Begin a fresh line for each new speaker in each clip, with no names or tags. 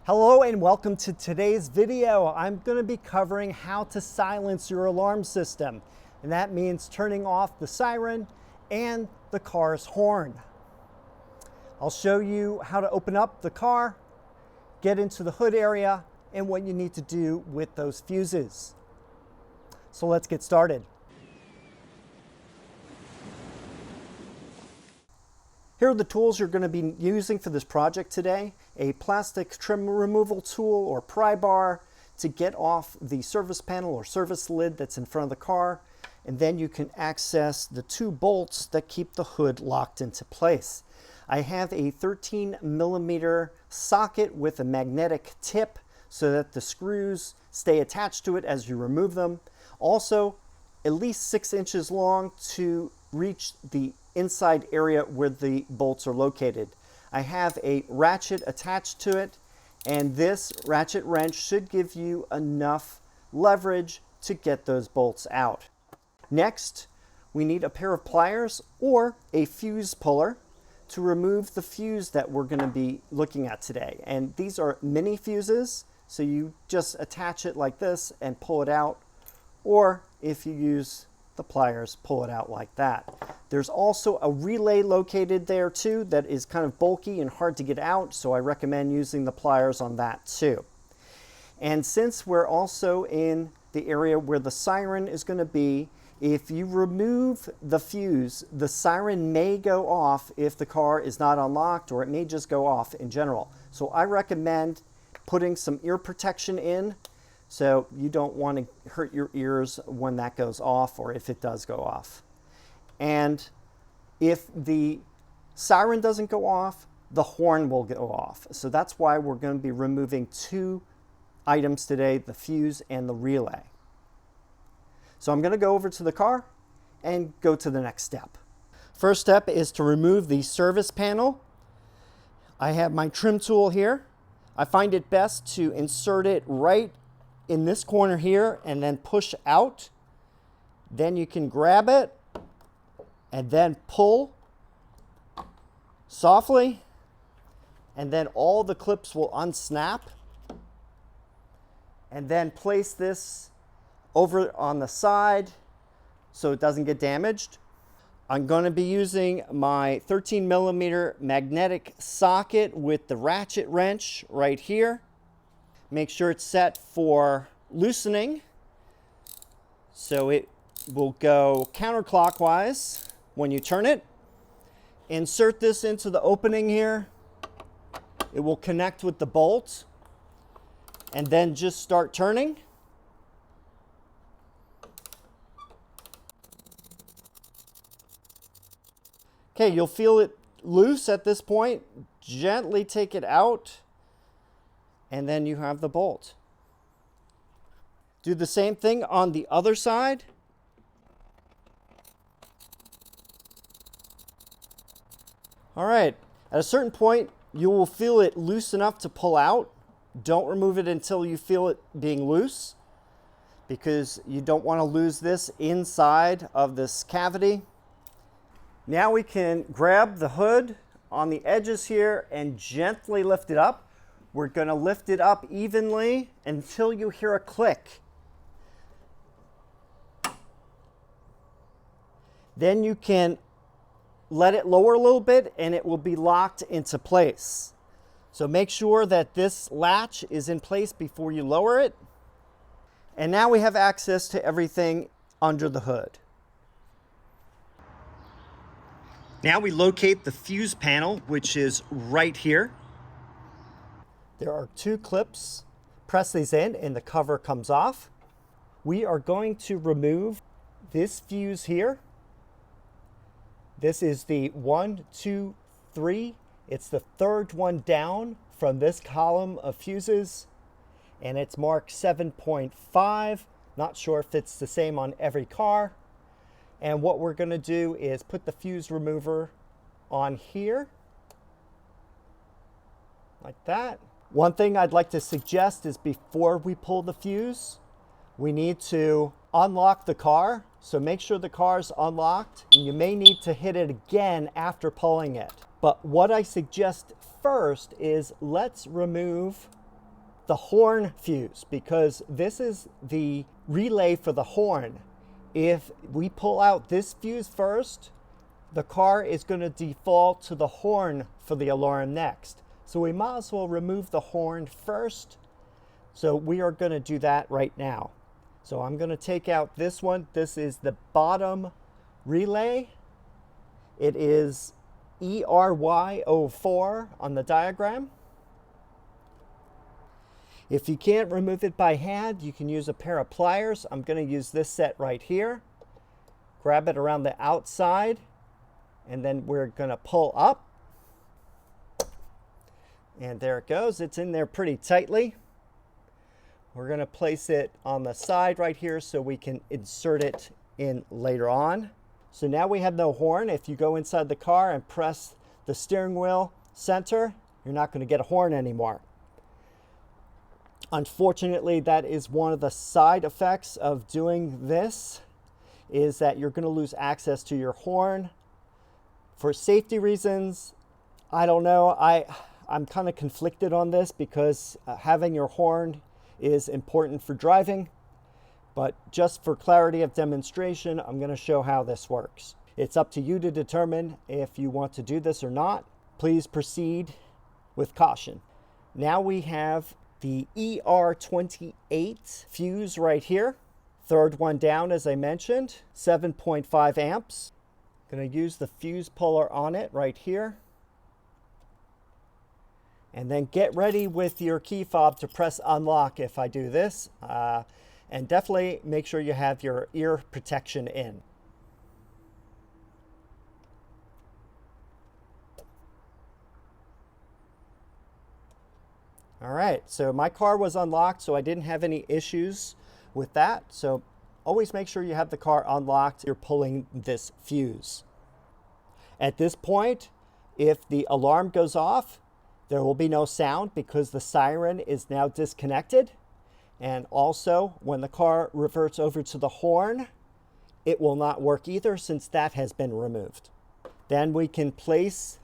Hello and welcome to today's video. I'm going to be covering how to silence your alarm system. And that means turning off the siren and the car's horn. I'll show you how to open up the car, get into the hood area, and what you need to do with those fuses. So let's get started. Here are the tools you're going to be using for this project today. A plastic trim removal tool or pry bar to get off the service panel or service lid that's in front of the car. And then you can access the two bolts that keep the hood locked into place. I have a 13mm socket with a magnetic tip so that the screws stay attached to it as you remove them. Also, at least 6 inches long to reach the inside area where the bolts are located. I have a ratchet attached to it, and this ratchet wrench should give you enough leverage to get those bolts out. Next, we need a pair of pliers or a fuse puller to remove the fuse that we're going to be looking at today. And these are mini fuses, so you just attach it like this and pull it out, or if you use the pliers, pull it out like that. There's also a relay located there too that is kind of bulky and hard to get out, so I recommend using the pliers on that too. And since we're also in the area where the siren is going to be, if you remove the fuse, the siren may go off if the car is not unlocked, or it may just go off in general. So I recommend putting some ear protection in, so you don't want to hurt your ears when that goes off, or if it does go off. And if the siren doesn't go off, the horn will go off. So that's why we're going to be removing two items today, the fuse and the relay. So I'm going to go over to the car and go to the next step. First step is to remove the service panel. I have my trim tool here. I find it best to insert it right in this corner here and then push out. Then you can grab it and then pull softly, and then all the clips will unsnap. And then place this over on the side so it doesn't get damaged. I'm going to be using my 13mm magnetic socket with the ratchet wrench right here. Make sure it's set for loosening, so it will go counterclockwise when you turn it. Insert this into the opening here. It will connect with the bolt, and then just start turning. Okay, you'll feel it loose at this point. Gently take it out, and then you have the bolt. Do the same thing on the other side. All right, at a certain point, you will feel it loose enough to pull out. Don't remove it until you feel it being loose, because you don't want to lose this inside of this cavity. Now we can grab the hood on the edges here and gently lift it up. We're going to lift it up evenly until you hear a click. Then you can let it lower a little bit and it will be locked into place. So make sure that this latch is in place before you lower it. And now we have access to everything under the hood. Now we locate the fuse panel, which is right here. There are two clips. Press these in and the cover comes off. We are going to remove this fuse here. This is the 1, 2, 3. It's the third one down from this column of fuses, and it's marked 7.5. Not sure if it's the same on every car. And what we're going to do is put the fuse remover on here, like that. One thing I'd like to suggest is before we pull the fuse, we need to unlock the car. So make sure the car's unlocked, and you may need to hit it again after pulling it. But what I suggest first is let's remove the horn fuse, because this is the relay for the horn. If we pull out this fuse first, the car is going to default to the horn for the alarm next. So we might as well remove the horn first. So we are going to do that right now. So I'm going to take out this one. This is the bottom relay. It is ERY04 on the diagram. If you can't remove it by hand, you can use a pair of pliers. I'm going to use this set right here. Grab it around the outside, and then we're going to pull up. And there it goes. It's in there pretty tightly. We're going to place it on the side right here so we can insert it in later on. So now we have no horn. If you go inside the car and press the steering wheel center, you're not going to get a horn anymore. Unfortunately, that is one of the side effects of doing this, is that you're going to lose access to your horn. For safety reasons, I don't know. I'm kind of conflicted on this because having your horn is important for driving. But just for clarity of demonstration, I'm going to show how this works. It's up to you to determine if you want to do this or not. Please proceed with caution. Now we have the ER28 fuse right here. Third one down, as I mentioned, 7.5 amps. Going to use the fuse puller on it right here. And then get ready with your key fob to press unlock if I do this. And definitely make sure you have your ear protection in. All right, so my car was unlocked, so I didn't have any issues with that. So always make sure you have the car unlocked. You're pulling this fuse. At this point, if the alarm goes off, there will be no sound because the siren is now disconnected. And also, when the car reverts over to the horn, it will not work either since that has been removed. Then we can place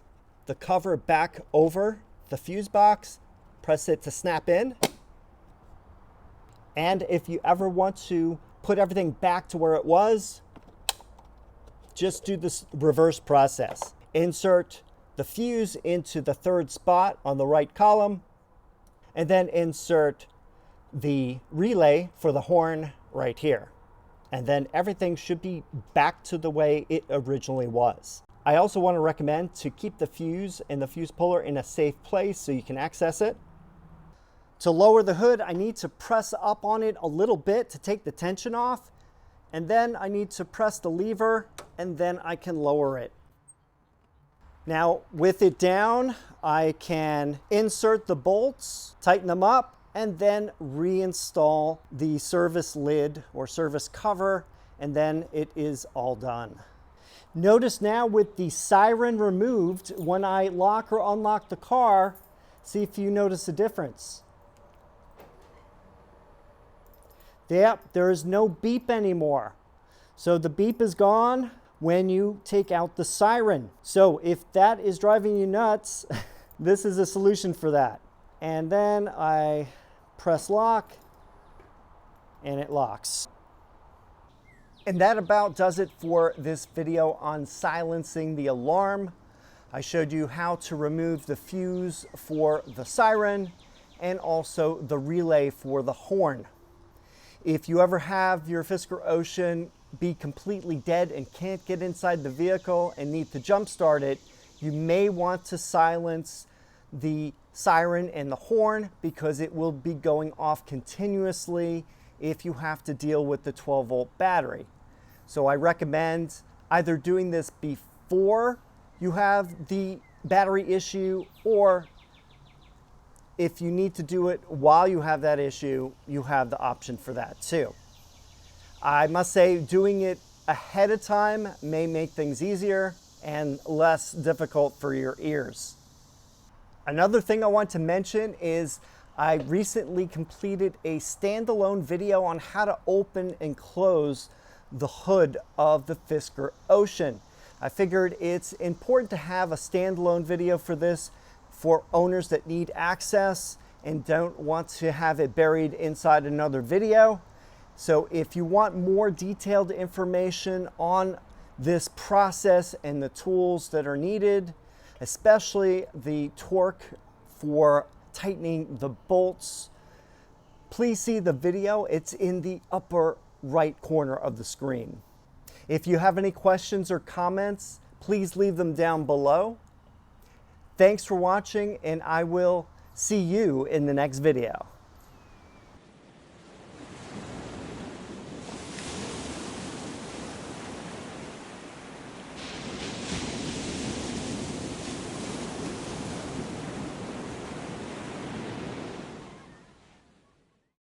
the cover back over the fuse box, press it to snap in. And if you ever want to put everything back to where it was, just do this reverse process. Insert the fuse into the third spot on the right column, and then insert the relay for the horn right here. And then everything should be back to the way it originally was. I also want to recommend to keep the fuse and the fuse puller in a safe place so you can access it. To lower the hood, I need to press up on it a little bit to take the tension off. And then I need to press the lever, and then I can lower it. Now, with it down, I can insert the bolts, tighten them up, and then reinstall the service lid or service cover, and then it is all done. Notice now with the siren removed, when I lock or unlock the car, see if you notice a difference. Yep, there is no beep anymore. So the beep is gone when you take out the siren. So if that is driving you nuts, this is a solution for that. And then I press lock, and it locks. And that about does it for this video on silencing the alarm. I showed you how to remove the fuse for the siren and also the relay for the horn. If you ever have your Fisker Ocean be completely dead and can't get inside the vehicle and need to jump start it, you may want to silence the siren and the horn because it will be going off continuously if you have to deal with the 12-volt battery. So I recommend either doing this before you have the battery issue, or if you need to do it while you have that issue, you have the option for that too. I must say, doing it ahead of time may make things easier and less difficult for your ears. Another thing I want to mention is I recently completed a standalone video on how to open and close the hood of the Fisker Ocean. I figured it's important to have a standalone video for this for owners that need access and don't want to have it buried inside another video. So if you want more detailed information on this process and the tools that are needed, especially the torque for tightening the bolts, please see the video. It's in the upper right corner of the screen. If you have any questions or comments, please leave them down below. Thanks for watching, and I will see you in the next video.